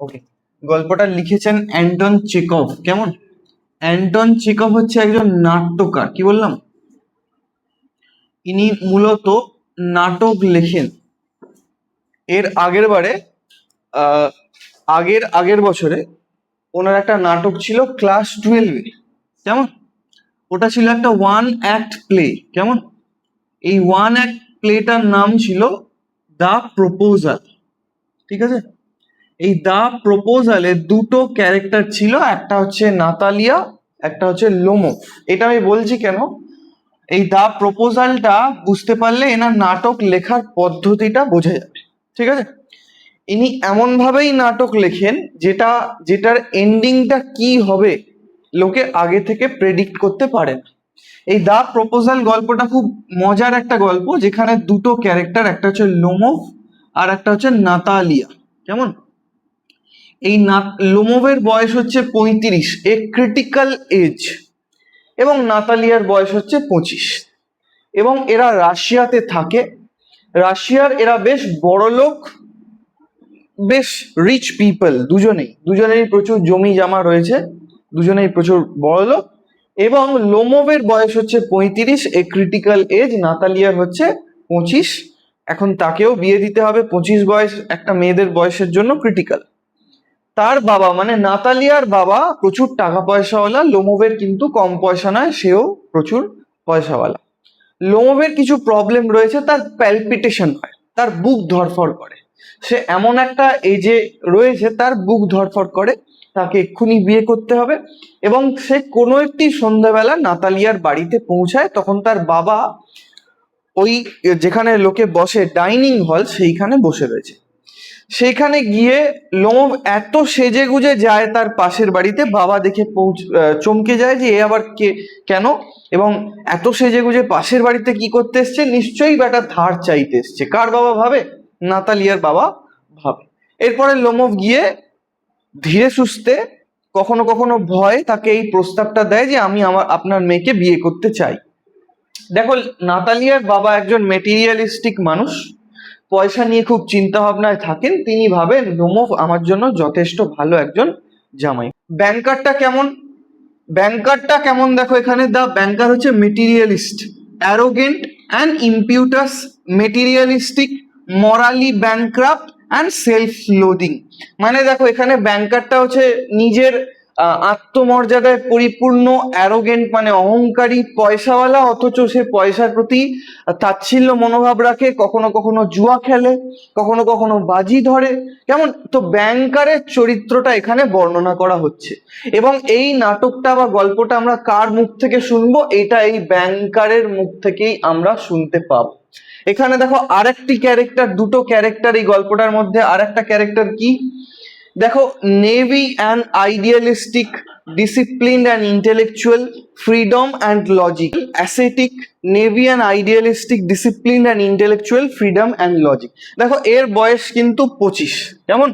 ওকে, গল্পটা লিখেছেন Anton Chekhov. কেমন? অ্যান্টন চেকভ হচ্ছে একজন নাট্যকার। কি বললাম? ইনি মূলত নাটক লেখেন। এর আগের বছরে ওনার একটা নাটক ছিল ক্লাস 12-এ। কেমন? ওটা ছিল একটা ওয়ান অ্যাক্ট প্লে। কেমন? এই ওয়ান অ্যাক্ট প্লেটার নাম ছিল দ্য প্রপোজাল। ঠিক আছে? এই দ্য প্রপোজালে দুটো ক্যারেক্টার ছিল, একটা হচ্ছে নাতালিয়া, একটা হচ্ছে লোমো। এটা আমি বলছি কেন, এই দ্য প্রপোজালটা বুঝতে পারলে এনার নাটক লেখার পদ্ধতিটা বোঝা যাবে। ঠিক আছে? ইনি এমন ভাবেই নাটক লেখেন যেটার এন্ডিংটা কি হবে লোকে আগে থেকে প্রেডিক্ট করতে পারে না। এই দ্য প্রপোজাল গল্পটা খুব মজার একটা গল্প, যেখানে দুটো ক্যারেক্টার, একটা হচ্ছে লোমোভ আর একটা হচ্ছে নাতালিয়া। কেমন? এই লোমোভের বয়স হচ্ছে 35, এ ক্রিটিক্যাল এজ, এবং নাতালিয়ার বয়স হচ্ছে 25, এবং এরা রাশিয়াতে থাকে। এরা বেশ বড় লোক, বেশ রিচ পিপল। দুজনেরই প্রচুর জমি জমা রয়েছে, দুজনেই প্রচুর বড় লোক। এবং লোমোভের বয়স হচ্ছে 35, এ ক্রিটিক্যাল এজ। নাতালিয়ার হচ্ছে 25, এখন তাকেও বিয়ে দিতে হবে। 25 বয়স একটা মেয়েদের বয়সের জন্য ক্রিটিক্যাল। তার বাবা মানে নাতালিয়ার বাবা প্রচুর টাকা পয়সাওয়ালা, লোমোভের কিন্তু কম পয়সা নয়, সেও প্রচুর পয়সাওয়ালা। লোমোভের কিছু প্রবলেম রয়েছে, তার প্যালপিটেশন হয়, তার বুক ধড়ফড় করে। সে এমন একটা এজে রয়েছে, তার বুক ধড়ফড় করে, তাকে এক্ষুনি বিয়ে করতে হবে। এবং সে কোনো একটি সন্ধ্যাবেলা নাতালিয়ার বাড়িতে পৌঁছায়, তখন তার বাবা ওই যেখানে লোকে বসে ডাইনিং হল, সেইখানে বসে রয়েছে। সেইখানে গিয়ে লোমোভ এত সেজে গুজে যায় তার পাশের বাড়িতে, বাবা দেখে চমকে যায় যে এ আবার কেন, এবং এত সেজে গুজে পাশের বাড়িতে কি করতে এসছে? নিশ্চয়ই বেটা ধার চাইতে এসছে। কার বাবা ভাবে? নাতালিয়ার বাবা ভাবে। এরপরে লোমোভ গিয়ে ধীরে সুস্থে, কখনো কখনো ভয়, তাকে এই প্রস্তাবটা দেয় যে আমি আপনার মেয়েকে বিয়ে করতে চাই। দেখো, নাতালিয়ার বাবা একজন মেটেরিয়ালিস্টিক মানুষ, পয়সা নিয়ে খুব চিন্তা ভাবনায় থাকেন। তিনি ভাবেন লোমোভ আমার জন্য যথেষ্ট ভালো একজন জামাই। ব্যাংকারটা কেমন দেখো এখানে। দা ব্যাংকার হচ্ছে materialist, arrogant and impetuous, materialistic, morally bankrupt and self loathing. মানে দেখো এখানে ব্যাংকারটা হচ্ছে নিজের আত্মমর্যাদায় পরিপূর্ণ, অ্যারোগেন্ট মানে অহংকারী, পয়সাওয়ালা, অথচ সে পয়সার প্রতি তাচ্ছিল্য মনোভাব রাখে, কখনো কখনো জুয়া খেলে, কখনো কখনো বাজি ধরে। কেমন? তো ব্যাংকারের চরিত্রটা এখানে বর্ণনা করা হচ্ছে। এবং এই নাটকটা বা গল্পটা আমরা কার মুখ থেকে শুনবো? এটা এই ব্যাংকারের মুখ থেকেই আমরা শুনতে পাবো। এখানে দেখো আরেকটি ক্যারেক্টার, দুটো ক্যারেক্টার এই গল্পটার মধ্যে। আরেকটা ক্যারেক্টার কি দেখো, navy and idealistic, disciplined and intellectual, freedom and logic, ascetic, navy and idealistic, disciplined and intellectual, freedom and logic। দেখো এর বয়স কিন্তু 25। কেমন?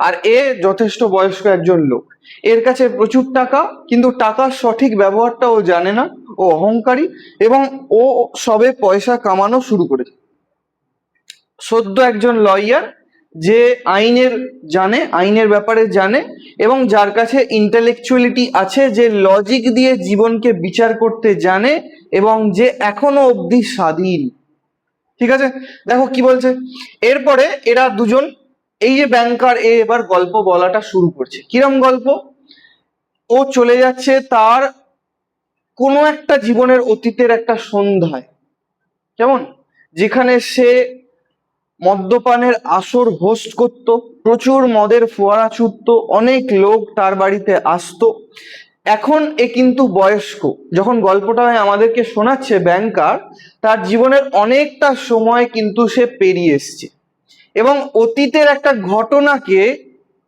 আর এ যথেষ্ট বয়স্ক একজন লোক, এর কাছে প্রচুর টাকা, কিন্তু টাকার সঠিক ব্যবহারটা ও জানে না, ও অহংকারী, এবং ও সবে পয়সা কামানো শুরু করেছে। সদ্য একজন লয়ার, যে আইনের ব্যাপারে জানে, এবং যার কাছে ইন্টেলেকচুয়ালিটি আছে, যে লজিক দিয়ে জীবনকে বিচার করতে জানে, এবং যে এখনো অবধি স্বাধীন। ঠিক আছে? দেখো কি বলছে এরপরে। এরা দুজন, এই যে ব্যাংকার, এবার গল্প বলাটা শুরু করছে। কিরম গল্প? ও চলে যাচ্ছে তার কোনো একটা জীবনের অতীতের একটা সন্ধ্যায়। কেমন? যেখানে সে মদ্যপানের আসর হোস্ট করত, প্রচুর মদের ফোয়ারা ছুটতো, অনেক লোক তার বাড়িতে আসতো। এখন এ কিন্তু বয়স্ক। যখন গল্পটা আমাদেরকে শোনাচ্ছে ব্যাংকার, তার জীবনের অনেকটা সময় কিন্তু সে পেরিয়ে এসছে, এবং অতীতের একটা ঘটনাকে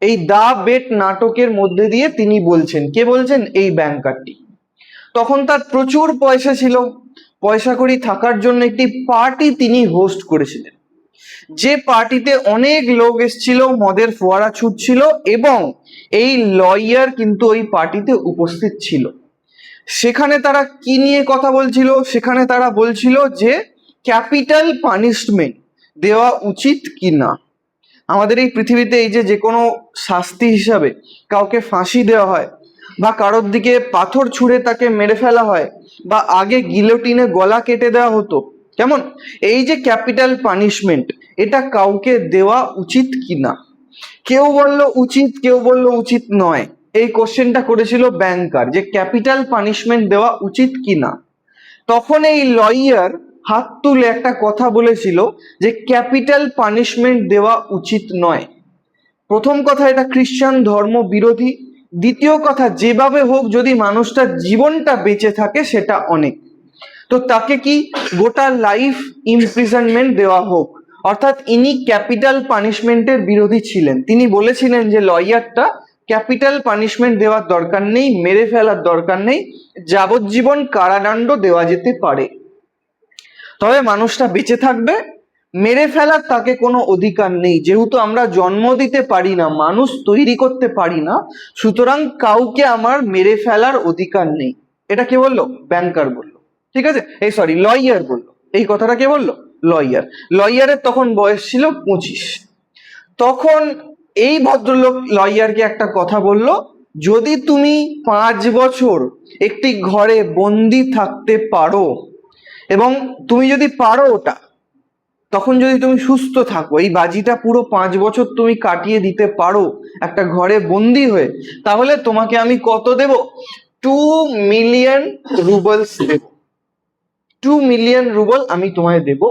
এই দা বেট নাটকের মধ্যে দিয়ে তিনি বলছেন। কে বলছেন? এই ব্যাংকারটি। তখন তার প্রচুর পয়সা ছিল, পয়সা কড়ি থাকার জন্য একটি পার্টি তিনি হোস্ট করেছিলেন, যে পার্টিতে অনেক লোক এসেছিল, মদের ফোয়ারা ছুটছিল, এবং এই লয়ার কিন্তু ওই পার্টিতে উপস্থিত ছিল। সেখানে তারা কি নিয়ে কথা বলছিল? সেখানে তারা বলছিল যে ক্যাপিটাল পানিশমেন্ট দেওয়া উচিত কি না। আমাদের এই পৃথিবীতে এই যে কোনো শাস্তি হিসাবে কাউকে ফাঁসি দেওয়া হয়, বা কারোর দিকে পাথর ছুঁড়ে তাকে মেরে ফেলা হয়, বা আগে গিলোটিনে গলা কেটে দেওয়া হতো, কেমন? এই যে ক্যাপিটাল পানিশমেন্ট, এটা কাউকে দেওয়া উচিত কি না? কেউ বলল উচিত, কেউ বলল উচিত নয়। এই কোশ্চেনটা করেছিল ব্যাংকার, যে ক্যাপিটাল পানিশমেন্ট দেওয়া উচিত কি না। তখন এই লয়ার হাত তুলে একটা কথা বলেছিল যে ক্যাপিটাল পানিশমেন্ট দেওয়া উচিত নয়। প্রথম কথা, এটা খ্রিস্টান ধর্ম বিরোধী। দ্বিতীয় কথা, যেভাবে হোক যদি মানুষটার জীবনটা বেঁচে থাকে সেটা অনেক, তো তাকে কি গোটা লাইফ ইমপ্রিজনমেন্ট দেওয়া হোক। অর্থাৎ ইনি ক্যাপিটাল পানিশমেন্টের বিরোধী ছিলেন। তিনি বলেছিলেন যে লয়ারটা, ক্যাপিটাল পানিশমেন্ট দেওয়ার দরকার নেই, মেরে ফেলার দরকার নেই, যাবজ্জীবন কারাদণ্ড দেওয়া যেতে পারে, তবে মানুষটা বেঁচে থাকবে। মেরে ফেলার তাকে কোনো অধিকার নেই, যেহেতু আমরা জন্ম দিতে পারি না, মানুষ তৈরি করতে পারি না, সুতরাং কাউকে আমার মেরে ফেলার অধিকার নেই। এটা কে বললো? ব্যাংকার বললো। ঠিক আছে, এই সরি লয়ার বললো। এই কথাটা কে বললো? লয়ার। লয়ারের তখন বয়স ছিল 25। তখন এই ভদ্রলোক লয়ারকে একটা কথা বলল, যদি তুমি 5 বছর একটি ঘরে বন্দি থাকতে পারো, এবং তুমি যদি পারো ওটা, তখন যদি তুমি সুস্থ থাকো, এই বাজিটা পুরো 5 বছর তুমি কাটিয়ে দিতে পারো একটা ঘরে বন্দি হয়ে, তাহলে তোমাকে আমি কত দেব? 2 মিলিয়ন রুবলস দেব। 2 মিলিয়ন রুবল আমি তোমায় দেব।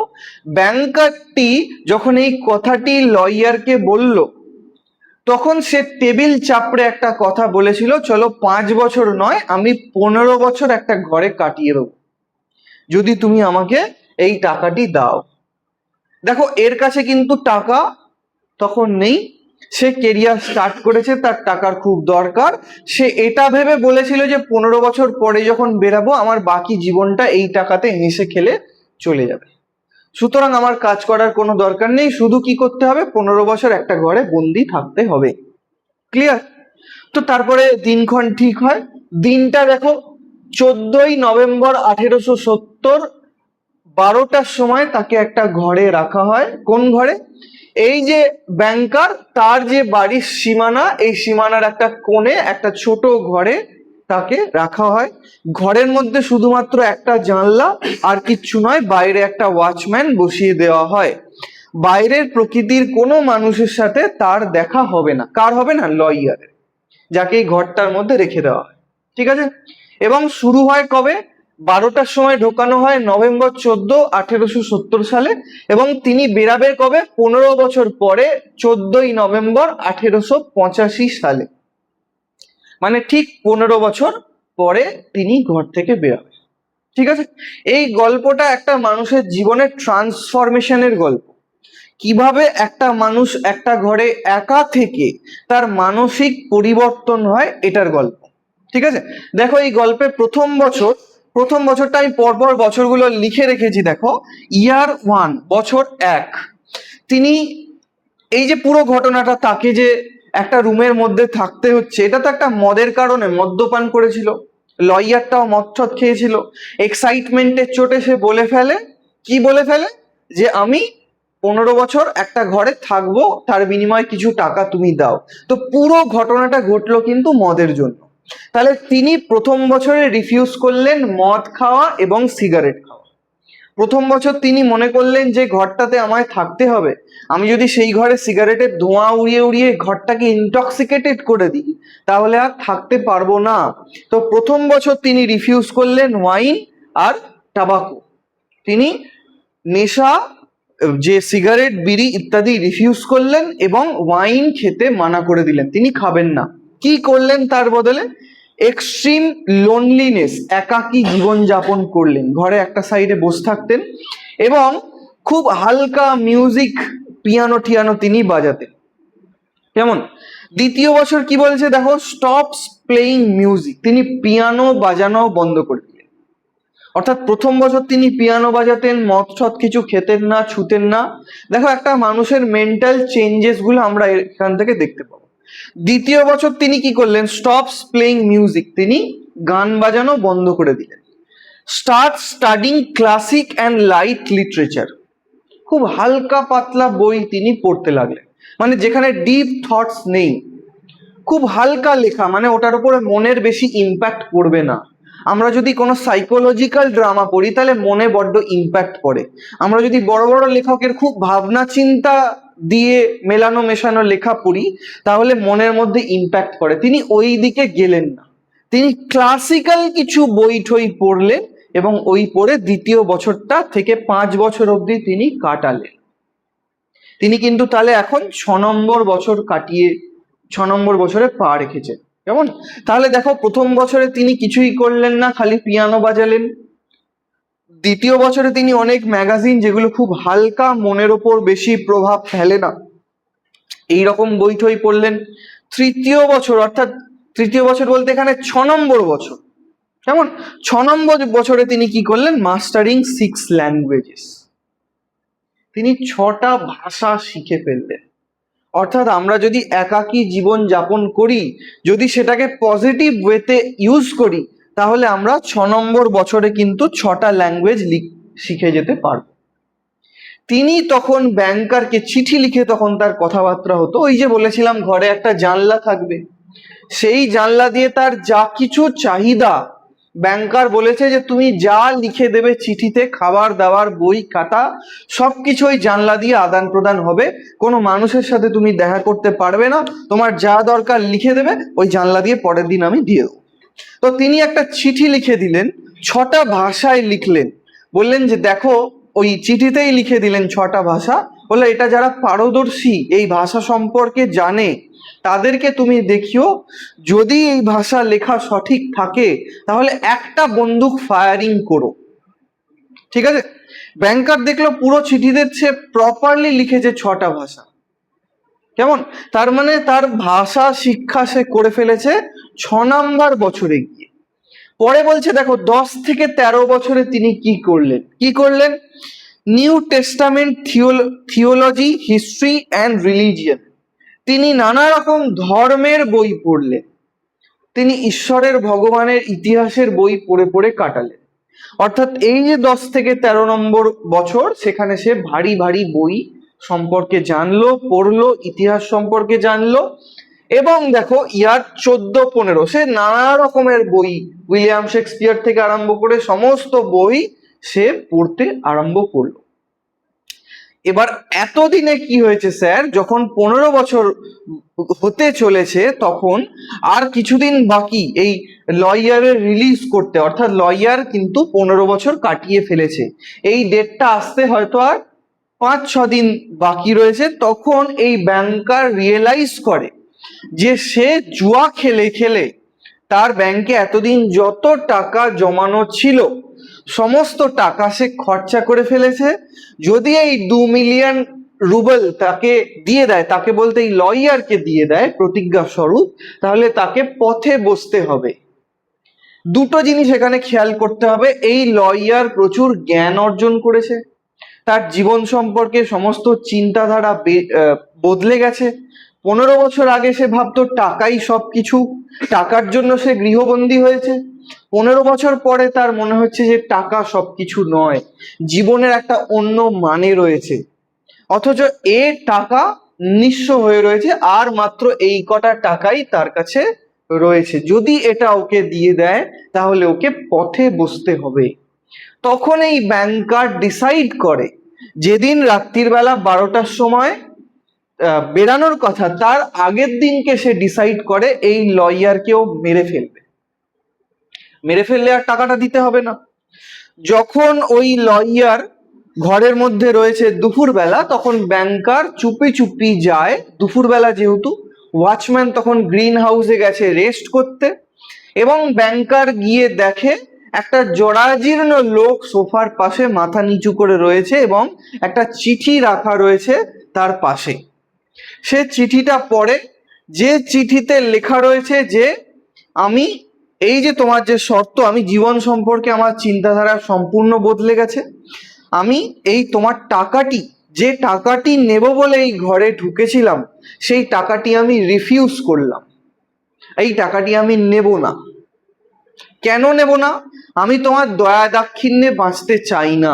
ব্যাংকারটি যখন এই কথাটি লয়ারকে বলল, তখন সে টেবিল চাপড়ে একটা কথা বলেছিল, চলো 5 বছর নয়, আমি 15 বছর একটা ঘরে কাটিয়ে দেবো, যদি তুমি আমাকে এই টাকাটি দাও। দেখো, এর কাছে কিন্তু টাকা তখন নেই, সে কেরিয়ার স্টার্ট করেছে, তার টাকার খুব দরকার। সে এটা ভেবে বলেছিল যে 15 বছর পরে যখন বেরাবো, আমার বাকি জীবনটা এই টাকাতে হেসে খেলে চলে যাবে, সুতরাং আমার কাজ করার কোনো দরকার নেই, শুধু কি করতে হবে? 15 বছর একটা ঘরে বন্দি থাকতে হবে। ক্লিয়ার? তো তারপরে দিনক্ষণ ঠিক হয়। দিনটা দেখো, 14ই নভেম্বর 1870, 12টার সময় তাকে একটা ঘরে রাখা হয়। কোন ঘরে? এই যে ব্যাংকার, তার যে বাড়ির সীমানা, এই সীমানার একটা কোণে একটা ছোট ঘরে তাকে রাখা হয়। ঘরের মধ্যে শুধুমাত্র একটা জানলা, আর কিচ্ছু নয়, বাইরে একটা ওয়াচম্যান বসিয়ে দেওয়া হয়। বাইরের প্রকৃতির কোনো মানুষের সাথে তার দেখা হবে না। কার হবে না? লয়ারের, যাকে এই ঘরটার মধ্যে রেখে দেওয়া হয়। ঠিক আছে, এবং শুরু হয় কবে? 12টার সময় ঢোকানো হয়, নভেম্বর 14, 1870 সালে, এবং তিনি বেরাবেন কবে? 15 বছর পরে, 14ই নভেম্বর 1885 সালে। মানে ঠিক 15 বছর পরে তিনি ঘর থেকে বেরাবেন। ঠিক আছে, এই গল্পটা একটা মানুষের জীবনের ট্রান্সফরমেশনের গল্প। কিভাবে একটা মানুষ একটা ঘরে একা থেকে তার মানসিক পরিবর্তন হয়, এটার গল্প। ঠিক আছে, দেখো এই গল্পের প্রথম বছরটা আমি পরপর বছরগুলো লিখে রেখেছি। দেখো, ইয়ার 1, বছর 1, তিনি এই যে পুরো ঘটনাটা, তাকে যে একটা রুমের মধ্যে থাকতে হচ্ছে, এটা তো একটা মদের কারণে, মদ্যপান করেছিল, লয়ারটাও মদ টদ খেয়েছিল। এক্সাইটমেন্টের চোটে সে বলে ফেলে, কি বলে ফেলে? যে আমি 15 বছর একটা ঘরে থাকবো, তার বিনিময়ে কিছু টাকা তুমি দাও। তো পুরো ঘটনাটা ঘটলো কিন্তু মদের জন্য। তাহলে তিনি প্রথম বছরে রিফিউজ করলেন মদ খাওয়া এবং সিগারেট খাওয়া। প্রথম বছর তিনি মনে করলেন যে ঘরটাতে আমায় থাকতে হবে, আমি যদি সেই ঘরে সিগারেটের ধোঁয়া উড়িয়ে উড়িয়ে ঘরটাকে ইনটক্সিকেটেড করে দিই, তাহলে আর থাকতে পারবো না। তো প্রথম বছর তিনি রিফিউজ করলেন ওয়াইন আর টাবাকো। তিনি নেশা, যে সিগারেট, বিড়ি ইত্যাদি রিফিউজ করলেন, এবং ওয়াইন খেতে মানা করে দিলেন, তিনি খাবেন না। কি করলেন তার বদলে? এক্সট্রিম লোনলিনেস, একাকী জীবন যাপন করলেন, ঘরে একটা সাইডে বসে থাকতেন, এবং খুব হালকা মিউজিক, পিয়ানো টিয়ানো তিনি বাজাতেন। কেমন? দ্বিতীয় বছর কি বলছে দেখো, স্টপস প্লেইং মিউজিক, তিনি পিয়ানো বাজানো বন্ধ করে দিলেন। অর্থাৎ প্রথম বছর তিনি পিয়ানো বাজাতেন, মদ টদ কিছু খেতেন না, ছুতেন না। দেখো, একটা মানুষের মেন্টাল চেঞ্জেস গুলো আমরা এখান থেকে দেখতে পাবো। দ্বিতীয় বছর তিনি কি করলেন? স্টপস প্লেইং মিউজিক, তিনি গান বাজানো বন্ধ করে দিলেন। Start studying classic and light literature, খুব হালকা পাতলা বই তিনি পড়তে লাগলেন। মানে যেখানে ডিপ থটস নেই, খুব হালকা লেখা, মানে ওটার উপরে মনের বেশি ইম্প্যাক্ট পড়বে না। আমরা যদি কোনো সাইকোলজিক্যাল ড্রামা পড়ি তাহলে মনে বড্ড ইম্প্যাক্ট পড়ে। আমরা যদি বড় বড় লেখকের খুব ভাবনা চিন্তা দিয়ে মেলানো মেশানো লেখা পড়ি তাহলে মনের মধ্যে ইম্প্যাক্ট পড়ে। তিনি ওই দিকে গেলেন না, তিনি ক্লাসিক্যাল কিছু বই ঠই পড়লেন এবং ওই পড়ে দ্বিতীয় বছরটা থেকে 5 বছর অবধি তিনি কাটালেন। তিনি কিন্তু তাহলে এখন 6 নম্বর বছর কাটিয়ে 6 নম্বর বছরে পা রেখেছেন। কেমন? তাহলে দেখো, প্রথম বছরে তিনি কিছুই করলেন না, খালি পিয়ানো বাজালেন। দ্বিতীয় বছরে তিনি অনেক ম্যাগাজিন, যেগুলো খুব হালকা, মনের ওপর বেশি প্রভাব ফেলে না, এইরকম বই টই পড়লেন। তৃতীয় বছর, অর্থাৎ তৃতীয় বছর বলতে এখানে 6 নম্বর বছর, কেমন? 6 নম্বর বছরে তিনি কি করলেন? Mastering 6 languages. তিনি 6টা ভাষা শিখে ফেললেন। অর্থাৎ আমরা যদি একাকী জীবন যাপন করি, যদি সেটাকে পজিটিভ ওয়েতে ইউজ করি, তাহলে আমরা 6 নম্বর বছরে কিন্তু 6টা ল্যাঙ্গুয়েজ শিখে যেতে পারবো। তিনি তখন ব্যাংকারকে চিঠি লিখে, তখন তার কথাবার্তা হতো। ওই যে বলেছিলাম ঘরে একটা জানলা থাকবে, সেই জানলা দিয়ে তার যা কিছু চাহিদা, ব্যাংকার বলেছে যে তুমি যা লিখে দেবে চিঠিতে, খাবার দাবার বই খাতা সবকিছু ওই জানলা দিয়ে আদান প্রদান হবে। কোনো মানুষের সাথে তুমি দেখা করতে পারবে না, তোমার যা দরকার লিখে দেবে, ওই জানলা দিয়ে পরের দিন আমি দিয়ে দেবো। তো তিনি একটা চিঠি লিখে দিলেন, 6টা ভাষায় লিখলেন। বললেন যে দেখো, ওই চিঠিতেই লিখে দিলেন 6টা ভাষা। বলে এটা যারা পারদর্শী, এই ভাষা সম্পর্কে জানে, তাদেরকে তুমি দেখিও, যদি এই ভাষা লেখা সঠিক থাকে তাহলে একটা বন্দুক ফায়ারিং করো। ঠিক আছে? ব্যাংকার দেখলো পুরো চিঠিতে সে প্রপারলি লিখেছে 6টা ভাষা। কেমন? তার মানে তার ভাষা শিক্ষা সে করে ফেলেছে 6 নম্বর বছরে গিয়ে। পরে বলছে দেখো, 10 থেকে 13 বছরে তিনি কি করলেন? New testament, theology, history and religion, তিনি নানা রকম ধর্মের বই পড়লেন। তিনি ঈশ্বরের, ভগবানের ইতিহাসের বই পড়ে পড়ে কাটালেন। অর্থাৎ এই যে 10 থেকে 13 নম্বর বছর, সেখানে সে ভারী ভারী বই সম্পর্কে জানলো, পড়লো, ইতিহাস সম্পর্কে জানলো। এবং দেখো, ইয়ার 14-15 সে নানা রকমের বই, উইলিয়াম শেক্সপিয়ার থেকে আরম্ভ করে সমস্ত বই সে পড়তে আরম্ভ করলো। এবার এতদিনে কি হয়েছে স্যার, যখন 15 বছর হতে চলেছে, তখন আর কিছুদিন বাকি এই লয়ারের রিলিজ করতে। অর্থাৎ লয়ার কিন্তু 15 বছর কাটিয়ে ফেলেছে, এই ডেটটা আসতে হয়তো আর 5-6 দিন বাকি রয়েছে। তখন এই ব্যাংকার রিয়েলাইজ করে যে সে জুয়া খেলে খেলে তার ব্যাংকে এতদিন যত টাকা জমানো ছিল সমস্ত টাকা সে খরচা করে ফেলেছে। যদি এই 2 মিলিয়ন রুবেল তাকে দিয়ে দেয়, তাকে বলতে এই লয়ারকে দিয়ে দেয় প্রতিজ্ঞা স্বরূপ, তাহলে তাকে পথে বসতে হবে। দুটো জিনিস এখানে খেয়াল করতে হবে, এই লয়ার প্রচুর জ্ঞান অর্জন করেছে, তার জীবন সম্পর্কে সমস্ত চিন্তাধারা বদলে গেছে। 15 বছর আগে সে ভাবতো টাকাই সবকিছু, টাকার জন্য সে গৃহবন্দী হয়েছে। 15 বছর পরে তার মনে হচ্ছে যে টাকা সবকিছু নয়, জীবনের একটা অন্য মানে রয়েছে। অথচ এ টাকা নিঃস্ব হয়ে রয়েছে, আর মাত্র এই কটা টাকাই তার কাছে রয়েছে। যদি এটা ওকে দিয়ে দেয় তাহলে ওকে পথে বসতে হবে। তখন এই ব্যাংকার ডিসাইড করে, যেদিন রাত্রির বেলা 12টার সময় বেরানোর কথা, তার আগের দিনকে সে ডিসাইড করে এই লয়ারকেও মেরে ফেললে আর টাকাটা দিতে হবে না। যখন ওই লয়ার ঘরের মধ্যে রয়েছে দুপুরবেলা, তখন ব্যাংকার চুপি চুপি যায়। দুপুরবেলা যেহেতু, ওয়াচম্যান তখন গ্রিন হাউসে গেছে রেস্ট করতে, এবং ব্যাংকার গিয়ে দেখে একটা জরাজীর্ণ লোক সোফার পাশে মাথা নিচু করে রয়েছে এবং একটা চিঠি রাখা রয়েছে তার পাশে। সে চিঠিটা পড়ে, যে চিঠিতে লেখা রয়েছে যে আমি, এই যে তোমার যে শর্ত, আমি জীবন সম্পর্কে আমার চিন্তাধারা সম্পূর্ণ বদলে গেছে, আমি এই তোমার টাকাটি, যে টাকাটি নেব বলে এই ঘরে ঢুকেছিলাম, সেই টাকাটি আমি রিফিউজ করলাম, এই টাকাটি আমি নেব না। কেন নেব না? আমি তোমার দয়া দাক্ষিণ্যে বাঁচতে চাই না।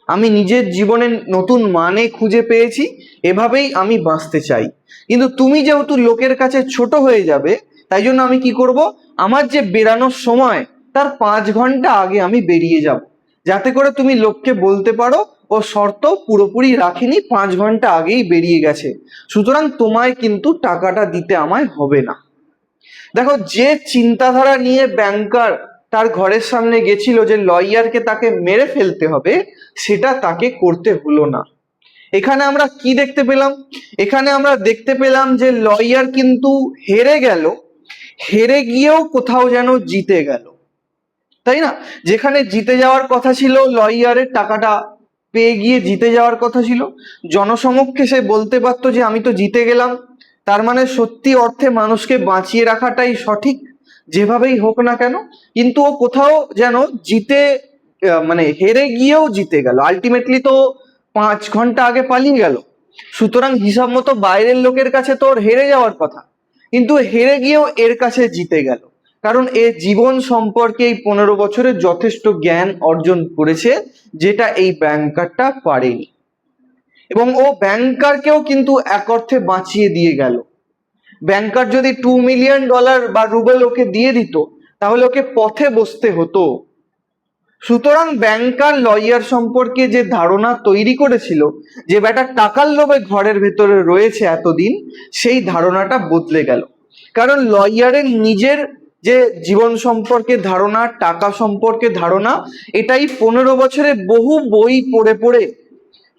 আমি নিজের জীবনে নতুন মানে খুঁজে পেয়েছি, এভাবেই আমি বাঁচতে চাই। কিন্তু তুমি যেহেতু লোকের কাছে ছোট হয়ে যাবে, তাই জন্য আমি কি করব, আমার যে বেরানোর সময় তার 5 ঘন্টা আগে আমি বেরিয়ে যাব, যাতে করে তুমি লোককে বলতে পারো ও শর্ত পুরোপুরি রাখিনি, 5 ঘন্টা আগেই বেরিয়ে গেছে, সুতরাং তোমায় কিন্তু টাকাটা দিতে আমায় হবে না। দেখো, যে চিন্তাধারা নিয়ে ব্যাংকার তার ঘরের সামনে গেছিল যে লয়ারকে তাকে মেরে ফেলতে হবে, সেটা তাকে করতে হলো না। এখানে আমরা কি দেখতে পেলাম? এখানে আমরা দেখতে পেলাম যে লয়ার কিন্তু হেরে গেল, হেরে গিয়েও কোথাও যেন জিতে গেল, তাই না? যেখানে জিতে যাওয়ার কথা ছিল, লয়ারের টাকাটা পেয়ে গিয়ে জিতে যাওয়ার কথা ছিল, জনসমক্ষে সে বলতে পারতো যে আমি তো জিতে গেলাম, তার মানে সত্যি অর্থে মানুষকে বাঁচিয়ে রাখাটাই সঠিক, যেভাবেই হোক না কেন। কিন্তু ও কোথাও যেন জিতে, মানে হেরে গিয়েও জিতে গেল। আলটিমেটলি তো 5 ঘন্টা আগে পালিয়ে গেল, সুতরাং হিসাব মতো বাইরের লোকের কাছে তো ওর হেরে যাওয়ার কথা, কিন্তু হেরে গিয়েও এর কাছে জিতে গেল, কারণ এ জীবন সম্পর্কে এই 15 বছরে যথেষ্ট জ্ঞান অর্জন করেছে, যেটা এই ব্যাংকারটা পারেনি। এবং ও ব্যাংকারকেও কিন্তু এক অর্থে বাঁচিয়ে দিয়ে গেল। ব্যাংকার যদি $2 মিলিয়ন বা রুবেল ওকে দিয়ে দিত, তাহলে ওকে পথে বসতে হতো। সুতরাং ব্যাংকার লয়ার সম্পর্কে যে ধারণা তৈরি করেছিল, যে বেটা টাকার লোভে ঘরের ভেতরে রয়েছে এতদিন, সেই ধারণাটা বদলে গেল। কারণ লয়ারের নিজের যে জীবন সম্পর্কে ধারণা, টাকা সম্পর্কে ধারণা, এটাই 15 বছরে বহু বই পড়ে পড়ে,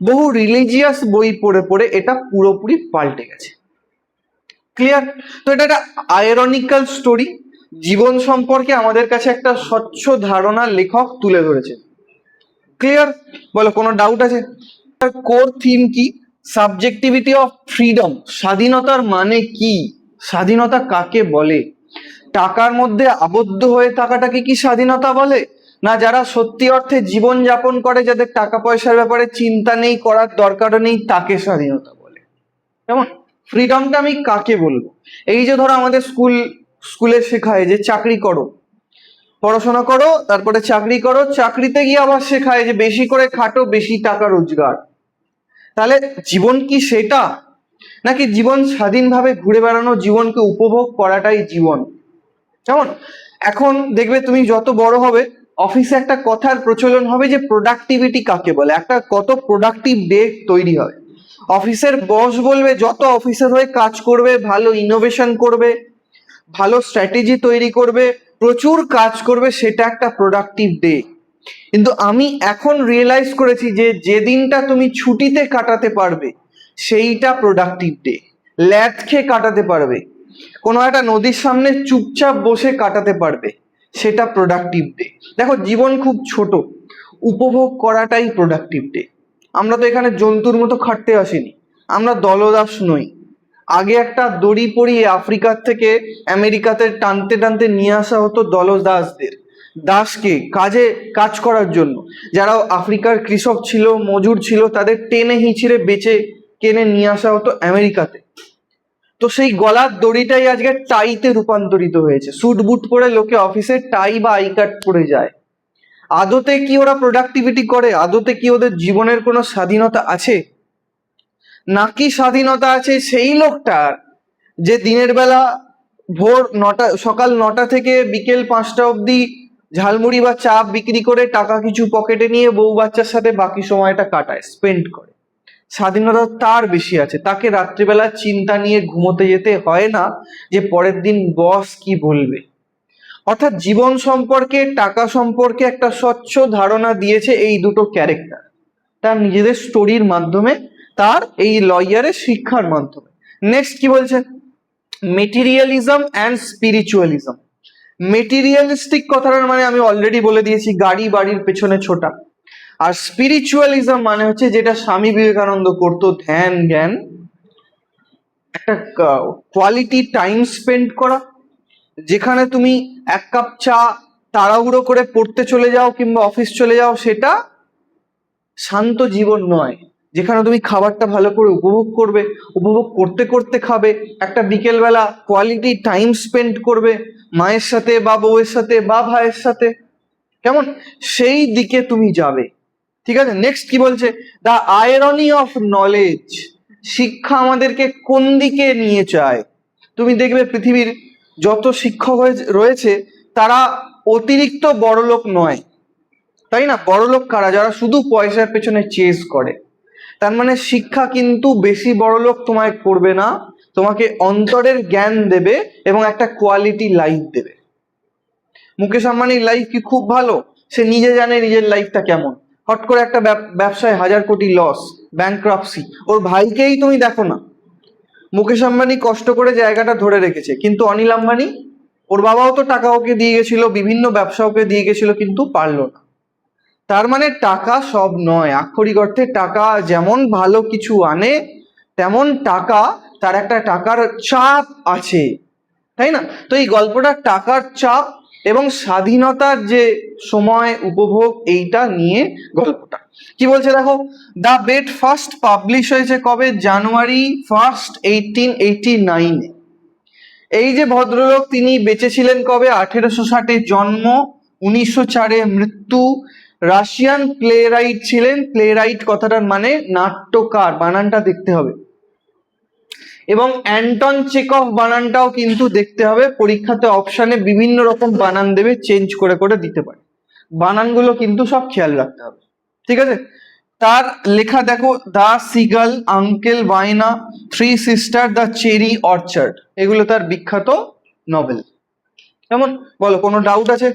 বহু রিলিজিয়াস বই পড়ে পড়ে এটা পুরোপুরি পাল্টে গেছে। ক্লিয়ার? তো এটা একটা আয়রনিক্যাল স্টোরি। জীবন সম্পর্কে আমাদের কাছে একটা স্বচ্ছ ধারণা লেখক তুলে ধরেছে। ক্লিয়ার? বলো, কোনো ডাউট আছে? কোর থিম কি? Subjectivity of freedom. স্বাধীনতার মানে কি? স্বাধীনতা কাকে বলে? টাকার মধ্যে আবদ্ধ হয়ে থাকাটাকে কি স্বাধীনতা বলে? না যারা সত্যি অর্থে জীবন যাপন করে, যাদের টাকা পয়সার ব্যাপারে চিন্তা নেই, করার দরকারও নেই, তাকে স্বাধীনতা বলে? কেমন? ফ্রিডমটা আমি কাকে বলবো? এই যে ধরো আমাদের স্কুলে শেখায় যে চাকরি করো, পড়াশোনা করো, তারপরে চাকরি করো, চাকরিতে গিয়ে আবার শেখায় যে বেশি করে খাটো, বেশি টাকা রোজগার। তাহলে জীবন কি সেটা? নাকি জীবন স্বাধীনভাবে ঘুরে বেড়ানো, জীবনকে উপভোগ করাটাই জীবন? কেমন? এখন দেখবে তুমি যত বড় হবে, অফিসে একটা কথার প্রচলন হবে যে প্রোডাক্টিভিটি কাকে বলে, একটা কত প্রোডাক্টিভ ডে তৈরি হয়। অফিসের বস বলবে যত অফিসের হয়ে কাজ করবে, ভালো ইনোভেশন করবে, ভালো স্ট্র্যাটেজি তৈরি করবে, প্রচুর কাজ করবে, সেটা একটা প্রোডাক্টিভ ডে। কিন্তু আমি এখন রিয়েলাইজ করেছি যে যে দিনটা তুমি ছুটিতে কাটাতে পারবে, সেইটা প্রোডাক্টিভ ডে। ল্যাদ খেয়ে কাটাতে পারবে, কোনো একটা নদীর সামনে চুপচাপ বসে কাটাতে পারবে, সেটা প্রোডাক্টিভ ডে। দেখো, জীবন খুব ছোট, উপভোগ করাটাই প্রোডাক্টিভ ডে। আমরা তো এখানে জন্তুর মতো খাটতে আসিনি, আমরা দলদাস নই। আগে একটা দড়ি পরিয়ে আফ্রিকার থেকে আমেরিকাতে টানতে টানতে নিয়ে আসা হতো দলদাসদের। দাসকে কাজ করার জন্য, যারা আফ্রিকার কৃষক ছিল, মজুর ছিল, তাদের টেনে হিঁচড়ে বেচে কেনে নিয়ে আসা হতো আমেরিকাতে। তো সেই গলার দড়িটাই আজকে টাইতে রূপান্তরিত হয়েছে। স্যুট বুট পরে লোকে অফিসে টাই বা আই কার্ড পরে যায়। আদতে কি ওরা প্রোডাক্টিভিটি করে? আদতে কি ওদের জীবনের কোনো স্বাধীনতা আছে? নাকি স্বাধীনতা আছে সেই লোকটার যে দিনের বেলা সকাল 9টা থেকে বিকেল 5টা অবধি ঝালমুড়ি বা চা বিক্রি করে টাকা কিছু পকেটে নিয়ে বউ বাচ্চার সাথে বাকি সময়টা কাটায়, স্পেন্ড করে। স্বাধীনতা তার বেশি আছে, তাকে রাত্রিবেলা চিন্তা নিয়ে ঘুমোতে যেতে হয় না যে পরের দিন বস কি বলবে। অর্থাৎ জীবন সম্পর্কে, টাকা সম্পর্কে একটা স্বচ্ছ ধারণা দিয়েছে এই দুটো ক্যারেক্টার, তার নিজেদের স্টোরির মাধ্যমে, তার এই লয়ারের শিক্ষার মাধ্যমে। নেক্সট কি বলছে? Materialism and spiritualism. মেটেরিয়ালিস্টিক কথাটার মানে আমি অলরেডি বলে দিয়েছি, গাড়ি বাড়ির পেছনে ছোটা। আর স্পিরিচুয়ালিজম মানে হচ্ছে যেটা স্বামী বিবেকানন্দ করতো, ধ্যান জ্ঞান, একটা কোয়ালিটি টাইম স্পেন্ড করা, যেখানে তুমি 1 কাপ চা তাড়াহুড়ো করে পড়তে চলে যাও কিংবা অফিস চলে যাও, সেটা শান্ত জীবন নয়। যেখানে তুমি খাবারটা ভালো করে উপভোগ করবে, উপভোগ করতে করতে খাবে, একটা বিকেলবেলা কোয়ালিটি টাইম স্পেন্ড করবে মায়ের সাথে বা বউয়ের সাথে বা ভাইয়ের সাথে। কেমন? সেই দিকে তুমি যাবে। ঠিক আছে, নেক্সট কি বলছে, দ্য আয়রনি অফ নলেজ, শিক্ষা আমাদেরকে কোন দিকে নিয়ে যায়। তুমি দেখবে পৃথিবীর যত শিক্ষক রয়েছে তারা অতিরিক্ত বড়লোক নয়, তাই না? বড়লোক কারা? যারা শুধু পয়সার পেছনে চেজ করে। তার মানে শিক্ষা কিন্তু বেশি বড়লোক তোমায় করবে না, তোমাকে অন্তরের জ্ঞান দেবে এবং একটা কোয়ালিটি লাইফ দেবে। মুকেশ আম্বানির লাইফ কি খুব ভালো? সে নিজে জানে নিজের লাইফটা কেমন। হট করে একটা ব্যবসায় 1000 কোটি লস, ব্যাংক্রাপসি। ওর ভাইকেই তুমি দেখো না, মুকেশ আম্বানি কষ্ট করে জায়গাটা ধরে রেখেছে, কিন্তু অনিল আম্বানি, ওর বাবাও তো টাকা ওকে দিয়ে গেছিল, বিভিন্ন ব্যবসা ওকে দিয়ে গেছিল, কিন্তু পারলো না। তার মানে টাকা সব নয়, আক্ষরিক অর্থে টাকা যেমন ভালো কিছু আনে, তেমন টাকা, তার একটা টাকার চাপ আছে, তাই না? তো এই গল্পটা টাকার চাপ এবং স্বাধীনতার যে সময় উপভোগ, এইটা নিয়ে গল্পটা। কি বলছে দেখো, দ্য বেট ফার্স্ট পাবলিশ হয়েছে কবে? জানুয়ারি 1, 1889। এই যে ভদ্রলোক, তিনি বেঁচে ছিলেন কবে? 1860-এ জন্ম, 1904-এ মৃত্যু। রাশিয়ান প্লে রাইট ছিলেন। প্লে রাইট কথাটার মানে নাট্যকার, বানানটা দেখতে হবে। এবং অ্যান্টন চেকভ, বানানটাও কিন্তু দেখতে হবে। পরীক্ষাতে অপশানে বিভিন্ন রকম বানান দেবে, চেঞ্জ করে করে দিতে পারে, বানানগুলো কিন্তু সব খেয়াল রাখতে হবে, ঠিক আছে? তার লেখা দেখো, the Seagull, uncle Vanya, three sister, the cherry orchard, এগুলো তার বিখ্যাত নভেল। কেমন বলো, কোনো ডাউট আছে?